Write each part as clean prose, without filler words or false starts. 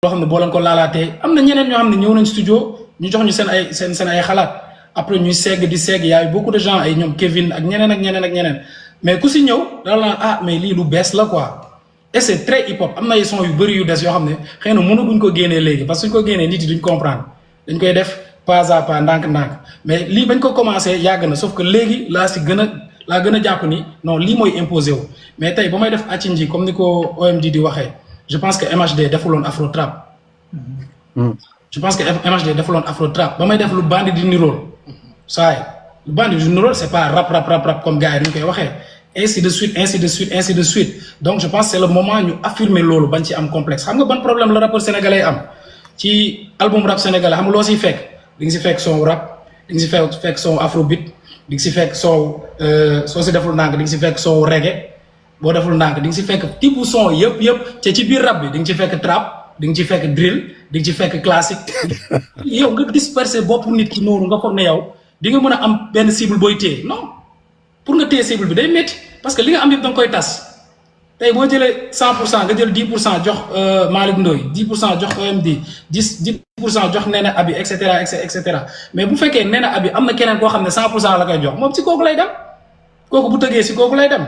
loo xam ne boo leen ko laalaatee am na ñeneen ñoo xam ne ñëw nañ studio ñu jox ñu seen ay xalaat après ñuy segg di segg y a eu beaucoup de gens ay ñoom Kevin ak ñeneen ak ñeneen ak ñeneen mais ku si ñëw dala naan ah mais lii lu bees la quoi et c'est très hip hop am na ay son yu bëri yu des yoo xam ne xëy na mënaguñ ko génnee léegi parce que suñ ko génnee nit yi duñ comprendre dañ koy def pas à pas ndànk-ndànk mais lii bañ ko commencé yàgg na sauf que léegi laa gën a jàpp ni non lii mooy imposé wu mais tey ba may def Achinji comme ni ko OMD di waxee je pense que MHD defuloon afro trap. Je pense que MHD defuloon afro trap ba may def lu bandi di nirool saa yi lu bandi di nirool c'est pas rap comme gars yi ñu koy waxee ainsi de suite donc je pense que c'est le moment ñu affirmer loolu bañ ci am complexe xam nga ban problème la rappeur sénégalais am ci album rap sénégalais xam nga loo siy fekk di nga si fekk son rap di nga si fekk son afrobeat di nga si fekk son soo si deful ndànk di nga si fekk son reggae boo deful ndànk di nga si fekk type son yëpp te ci biir rap bi di nga ci fekk trap di nga ci fekk drill di nga ci fekk classique yow nga disperser bopp nit ki noonu nga foog ne yow di nga mën a am benn cible booy téye non pour nga téye cible bi day métti parce que li nga am yëpp da nga koy tas tey boo jëlee 100% nga jël 10% jox Malick Ndoye 10% jox OMD 10% jox Nene Abi et cetera mais bu fekkee Nene Abi am na keneen koo xam ne 100% la koy jox moom si kooku lay dem kooku bu tëggee si kooku lay dem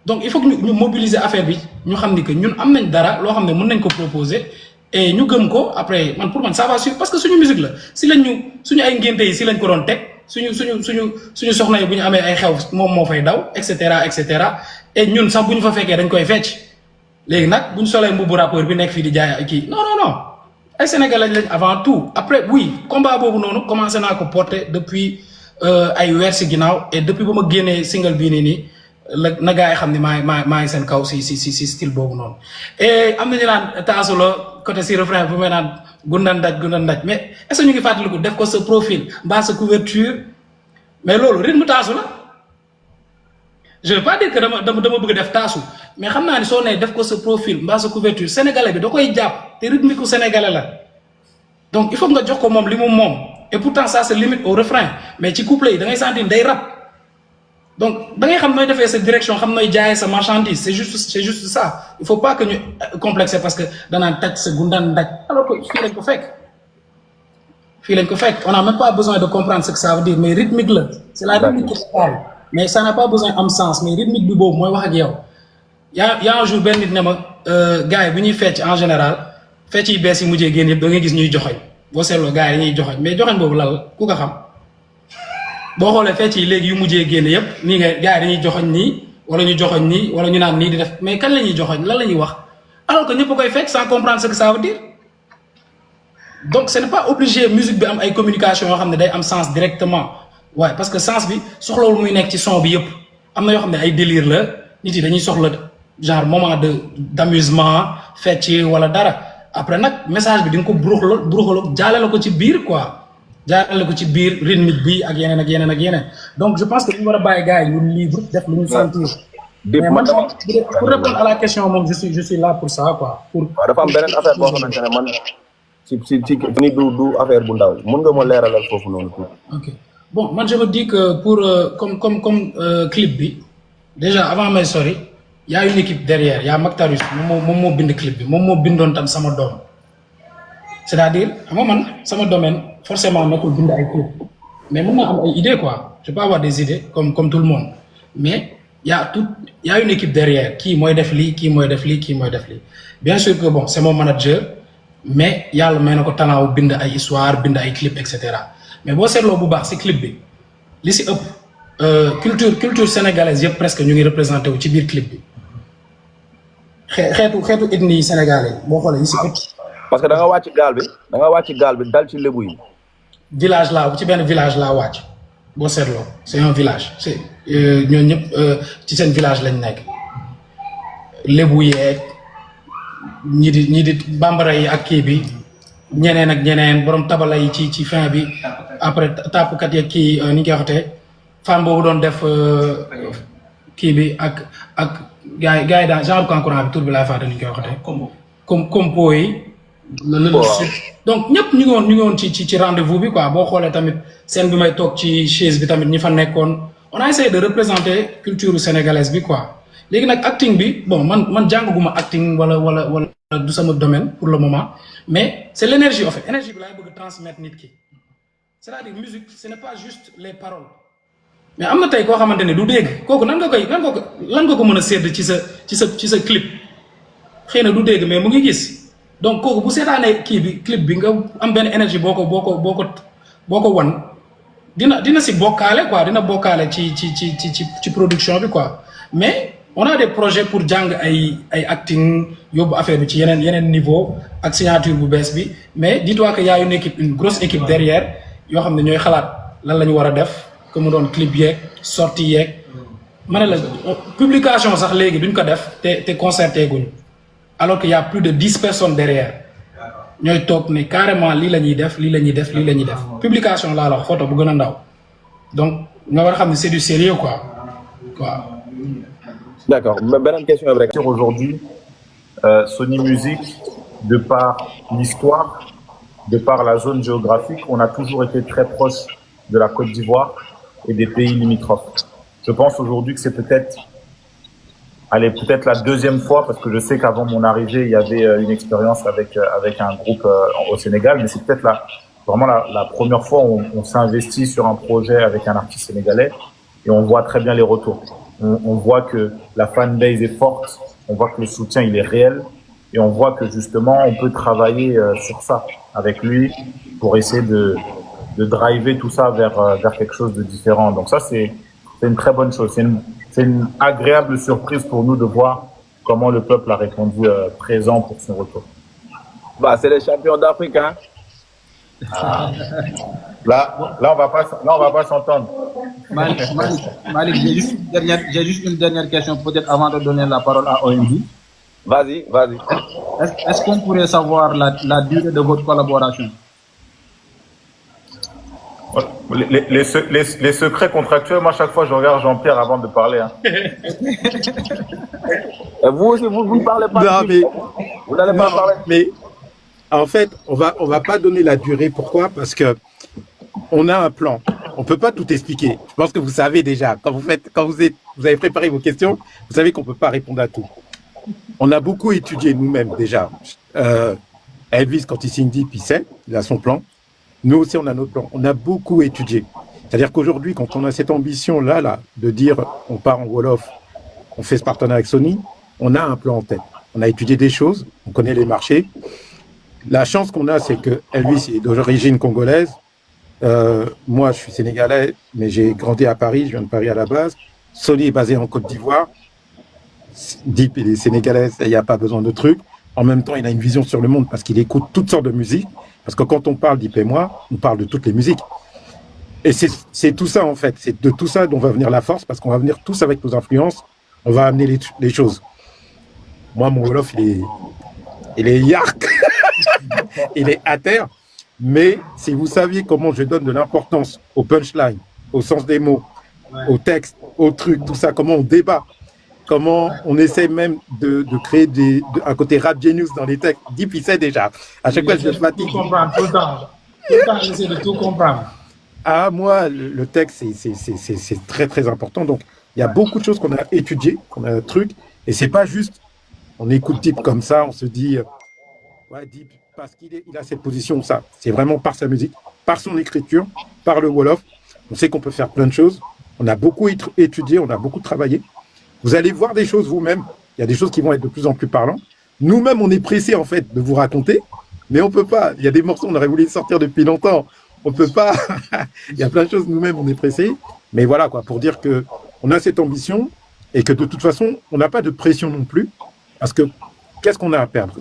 donc il faut que ñu mobiliser affaire bi ñu xam ni que ñun am nañ dara loo xam ne mën nañ ko proposer et ñu gëm ko après man pour man ça va suivre parce que suñu musique la si lañ suñu ay ngénte yi si lañ ko doon teg suñu soxna yi bu ñu amee ay xew moom moo fay daw et cetera et ñun sax bu ñu fa fekkee dañ koy fecc léegi nag bu ñu solee mbubbu rappeur bi nekk fii di jaay ay kii non ay sénégalais lañ avant tout après oui combat boobu noonu commencé naa ko porter depuis ay weer si ginnaaw et depuis ba ma génnee single bii nii na gaa yi xam ne maa ngi seen kaw si style boobu noonu et am nañu naan taasu la côté si refrain bu may naan gundan ndaj mais est-ce que ñu ngi fàttaliku def ko sa profil mbaa sa couverture mais loolu rythme taasu la je veux pas dire que dama bëgg def taasu mais xam naa ni soo nee def ko sa profil mbaa sa couverture sénégalais bi da koy jàpp te rythme ku sénégalais la donc il faut nga jox ko moom li mu moom et pourtant ça se limite au refrain mais ci couplet yi da ngay sentir day rap donc da ngay xam nooy defee sa direction xam nooy jaayee sa marchandise c'est juste ça il faut pas que ñu complexer parce que danaan taj sa gundan ndaj alors que fii lañ ko fekk on n'a même pas besoin de comprendre ce que ça veut dire mais rythmique la c'est la rythmique qui parle mais ça n'a pas besoin am sens mais rythmique bi boobu mooy wax ak yow yaa un jour benn nit ne ma gars yi bu ñuy fecc en général fecc yi bees yi mujjee génn yëpp da ngay gis ñuy joxoñ boo seetloo gars yi ñuy joxoñ mais joxoñ boobu lal ku ko xam boo xoolee fecc yi léegi yu mujjee génn yëpp nii nga gars yi dañuy joxoñ nii wala ñu joxoñ nii wala ñu naan nii di def mais kan la ñuy joxoñ lan la ñuy wax alors que ñëpp a koy fecc sans comprendre ce que ça veut dire donc ce n'est pas obligé musique bi am ay communication yoo xam ne day am sens directement waaye parce que sens bi soxlawul muy nekk ci son bi yëpp am na yoo xam ne ay délire la nit yi dañuy soxla genre moment d'amusement fecc wala dara après nag message bi di nga ko buruxalo jaale la ko ci biir quoi jaarale ko ci biir rythmique bi ak yeneen donc je pense que ñu war a bàyyi gars yi ñu libre def lu ñu sentir. mais man pour répondre à la question moom je suis là pour ça quoi. dafa am beneen affaire boo xamante ne man ci ni du affaire bu ndaw mën nga ma leeralal foofu noonu tuuti. ok bon man je me dis que pour comme clip bi déjà avant may sori y a une équipe derrière y a Mactarus moom moo bind clip bi moom moo bindoon tam sama doom c'est-à-dire xam nga man sama domaine. forcément nekkul bind ay clip mais mën naa am ay idées quoi je peux avoir des idées comme tout le monde mais y a une équipe derrière kii mooy def lii kii mooy def lii bien sûr que bon c'est mon manager mais yàlla may na ko talent wu bind ay histoire bind ay clip et cetera mais boo seetloo bu baax ci clip bi li ci ëpp culture sénégalaise yëpp presque ñu ngi représenté wu ci biir clip bi xeetu ethnie sénégalais boo xoolee yi ci ëpp. parce que da nga wàcc gaal bi dal ci lébu yi. village laa ci benn village laa wàcc boo seetloo c'est un village c'est ñooñu ñëpp ci seen village lañ nekk lébu yeeg ñi di bambara yi ak kii bi ñeneen borom tabala yi ci fin bi après tàppkat yeeg kii ni ñu koy waxatee femme boobu doon def kii bi ak gars yi dans genre concurrent bi tur bi laay fàtte ni ñu koy waxatee. compo yi. donc ñëpp ñu ngi woon ci rendez-vous bi quoi boo xoolee tamit scène bi may toog ci chaise bi tamit ñi fa nekkoon on a essayé de représenter culture sénégalaise bi quoi léegi nag acting bi bon man jàngaguma acting wala du sama domaine pour le moment mais c'est l'énergie en fait énergie bi laay bëgg transmettre nit ki c'est-à-dire musique ce n'est pas juste les paroles mais am na tey koo xamante ne du dégg kooku lan nga ko mën a sédd ci sa clip xëy na du dégg mais mu ngi gis donc kooku bu seetaanee kii bi clip bi nga am benn énergie boo ko wan dina si bokkaale quoi dina bokkaale ci production bi quoi mais on a des projets pour jàng ay acting yóbbu affaire bi ci yeneen niveau ak signature bu bees bi mais dis-toi que y a une grosse équipe derrière yoo xam ne ñooy xalaat lan la ñu war a def que mu doon clip yeeg sortie yeeg ma ne la publication sax léegi duñ ko def te concerté guñ alors qu'il y a plus de 10 personnes derrière ñooy toog ne carrément lii la ñuy def publication laa la wax photo bu gën a ndaw donc nga war a xam ne c'est du sérieux quoi. D'accord. Beneen question rek. Aujourd'hui, Sony Music, de par l'histoire, de par la zone géographique, on a toujours été très proche de la Côte d'Ivoire et des pays limitrophes. Je pense aujourd'hui que c'est peut-être la deuxième fois, parce que je sais qu'avant mon arrivée, il y avait une expérience avec un groupe au Sénégal, mais c'est peut-être vraiment la première fois où on s'est investi sur un projet avec un artiste sénégalais et on voit très bien les retours. On voit que la fanbase est forte, on voit que le soutien il est réel et on voit que justement on peut travailler sur ça avec lui pour essayer de driver tout ça vers quelque chose de différent. Donc ça c'est une très bonne chose, c'est une agréable surprise pour nous de voir comment le peuple a répondu présent pour son retour. Bah, c'est les champions d'Afrique, hein. Ah. Là, on va pas s'entendre. Malik, j'ai juste une dernière question, peut-être avant de donner la parole à OMD. Vas-y. Est-ce qu'on pourrait savoir la durée de votre collaboration? Les secrets contractuels, moi, chaque fois, je regarde Jean-Pierre avant de parler. Hein. Vous aussi, vous ne parlez pas. Non, mais, vous n'allez pas parler. Mais en fait, on va pas donner la durée. Pourquoi? Parce que on a un plan. On peut pas tout expliquer. Je pense que vous savez déjà. Quand vous avez préparé vos questions, vous savez qu'on peut pas répondre à tout. On a beaucoup étudié nous-mêmes déjà. Elvis, quand il signe Deep, il a son plan. Nous aussi, on a notre plan. On a beaucoup étudié. C'est-à-dire qu'aujourd'hui, quand on a cette ambition-là, de dire on part en Wolof, on fait ce partenariat avec Sony, on a un plan en tête. On a étudié des choses, on connaît les marchés. La chance qu'on a, c'est que Elvis est d'origine congolaise. Moi, je suis sénégalais, mais j'ai grandi à Paris, je viens de Paris à la base. Sony est basé en Côte d'Ivoire. Deep, il est sénégalais, il n'y a pas besoin de trucs. En même temps, il a une vision sur le monde parce qu'il écoute toutes sortes de musique. Parce que quand on parle Deep et moi, on parle de toutes les musiques. Et c'est tout ça, en fait. C'est de tout ça dont va venir la force, parce qu'on va venir tous avec nos influences. On va amener les choses. Moi, mon Wolof, il est yark. Il est à terre. Mais si vous saviez comment je donne de l'importance au punchline, au sens des mots, au texte, au truc, tout ça, comment on débat, comment on essaie même de créer un côté rap genius dans les textes. Deep, il sait déjà. À chaque fois, je fatigue. Tout comprendre, tout le temps, j'essaie de tout comprendre. Ah, moi, le texte, c'est très, très important. Donc, il y a beaucoup de choses qu'on a étudiées, qu'on a un truc. Et c'est pas juste, on écoute Deep comme ça, on se dit, ouais, Deep, parce qu'il a cette position, ça. C'est vraiment par sa musique, par son écriture, par le Wolof. On sait qu'on peut faire plein de choses. On a beaucoup étudié, on a beaucoup travaillé. Vous allez voir des choses vous-même. Il y a des choses qui vont être de plus en plus parlantes. Nous-mêmes, on est pressés, en fait, de vous raconter, mais on peut pas. Il y a des morceaux, on aurait voulu sortir depuis longtemps. On peut pas. Il y a plein de choses, nous-mêmes, on est pressés. Mais voilà, quoi, pour dire que on a cette ambition et que de toute façon, on n'a pas de pression non plus. Parce que qu'est-ce qu'on a à perdre?